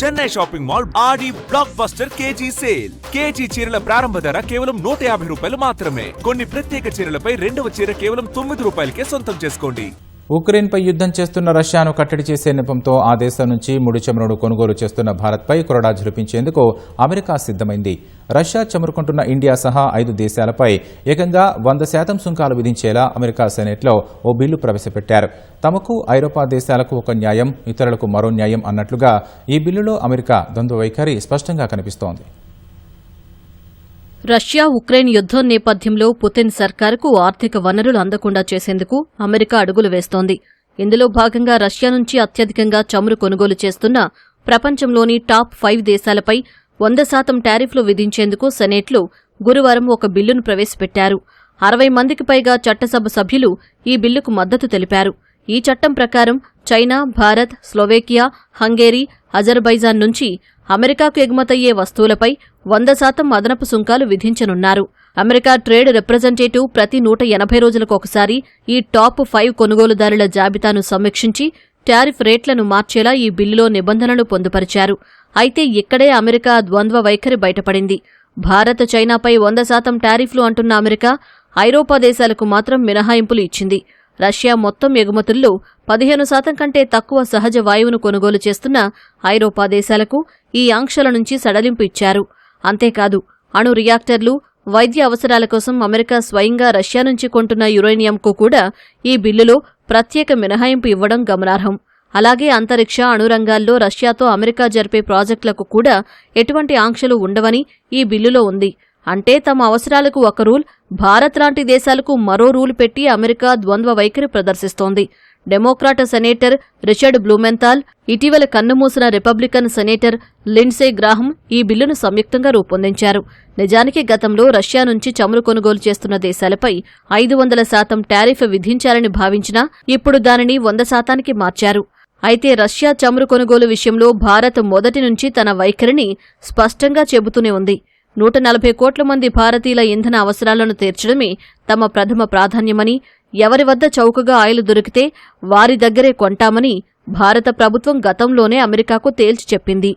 Chennai shopping mall Aadi blockbuster KG sale. KG చీరల ప్రారంభ ధర కేవలం 150 రూపాయలు మాత్రమే. కొన్ని ప్రత్యేక చీరలపై రెండవ చీర కేవలం 9 రూపాయలకే సొంతం చేసుకోండి. ఉక్రెయిన్పై యుద్ధం చేస్తున్న రష్యాను కట్టడి చేసే నెపంతో ఆ దేశం నుంచి ముడి చమురును కొనుగోలు చేస్తున్న భారత్పై కొరడా జులిపించేందుకు అమెరికా సిద్ధమైంది. రష్యా చమురుకుంటున్న ఇండియా సహా 5 దేశాలపై ఏకంగా 100% సుంకాలు విధించేలా అమెరికా సెనెట్లో ఓ బిల్లు ప్రవేశపెట్టారు. తమకు ఐరోపా దేశాలకు ఒక న్యాయం, ఇతరులకు మరో న్యాయం అన్నట్లుగా ఈ బిల్లులో అమెరికా ద్వంద్వ వైఖరి స్పష్టంగా కనిపిస్తోంది. రష్యా ఉక్రెయిన్ యుద్దం నేపథ్యంలో పుతిన్ సర్కారుకు ఆర్థిక వనరులు అందకుండా చేసేందుకు అమెరికా అడుగులు వేస్తోంది. ఇందులో భాగంగా రష్యా నుంచి అత్యధికంగా చమురు కొనుగోలు చేస్తున్న ప్రపంచంలోని టాప్ 5 దేశాలపై 100% టారిఫ్లు విధించేందుకు సెనేట్లో గురువారం ఒక బిల్లును ప్రవేశపెట్టారు. 60 మందికి పైగా చట్టసభ సభ్యులు ఈ బిల్లుకు మద్దతు తెలిపారు. ఈ చట్టం ప్రకారం చైనా, భారత్, స్లోవేకియా, హంగేరీ, అజర్బైజాన్ నుంచి అమెరికాకు ఎగుమతయ్యే వస్తువులపై 100% అదనపు సుంకాలు విధించనున్నారు. అమెరికా ట్రేడ్ రిప్రజెంటేటివ్ ప్రతి 180 రోజులకొకసారి ఈ టాప్ 5 కొనుగోలుదారుల జాబితాను సమీక్షించి టారిఫ్ రేట్లను మార్చేలా ఈ బిల్లులో నిబంధనలు పొందుపరిచారు. అయితే ఇక్కడే అమెరికా ద్వంద్వ వైఖరి బయటపడింది. భారత్, చైనాపై 100% టారిఫ్లు అంటున్న అమెరికా ఐరోపా దేశాలకు మాత్రం మినహాయింపులు ఇచ్చింది. రష్యా మొత్తం ఎగుమతుల్లో 15% కంటే తక్కువ సహజ వాయువును కొనుగోలు చేస్తున్న ఐరోపా దేశాలకు ఈ ఆంక్షల నుంచి సడలింపు ఇచ్చారు. అంతేకాదు, అణు రియాక్టర్లు, వైద్య అవసరాల కోసం అమెరికా స్వయంగా రష్యా నుంచి కొంటున్న యురేనియంకు కూడా ఈ బిల్లులో ప్రత్యేక మినహాయింపు ఇవ్వడం గమనార్హం. అలాగే అంతరిక్ష, అణు రంగాల్లో రష్యాతో అమెరికా జరిపే ప్రాజెక్టులకు కూడా ఎటువంటి ఆంక్షలు ఉండవని ఈ బిల్లులో ఉంది. అంటే తమ అవసరాలకు ఒక రూల్, భారత్ లాంటి దేశాలకు మరో రూల్ పెట్టి అమెరికా ద్వంద్వ వైఖరి ప్రదర్శిస్తోంది. డెమోక్రాట్ సెనేటర్ రిచర్డ్ బ్లూమెంతాల్, ఇటీవల కన్నుమూసిన రిపబ్లికన్ సెనేటర్ లిండ్సే గ్రాహం ఈ బిల్లును సంయుక్తంగా రూపొందించారు. నిజానికి గతంలో రష్యా నుంచి చమురు కొనుగోలు చేస్తున్న దేశాలపై 500% టారిఫ్ విధించాలని భావించినా ఇప్పుడు దానిని 100%కి మార్చారు. అయితే రష్యా చమురు కొనుగోలు విషయంలో భారత్ మొదటి నుంచి తన వైఖరిని స్పష్టంగా చెబుతూనే ఉంది. 140 కోట్ల మంది భారతీయుల ఇంధన అవసరాలను తీర్చడమే తమ ప్రథమ ప్రాధాన్యమని, ఎవరి వద్ద చౌకగా ఆయిల్ దొరికితే వారి దగ్గరే కొంటామని భారత ప్రభుత్వం గతంలోనే అమెరికాకు తేల్చి చెప్పింది.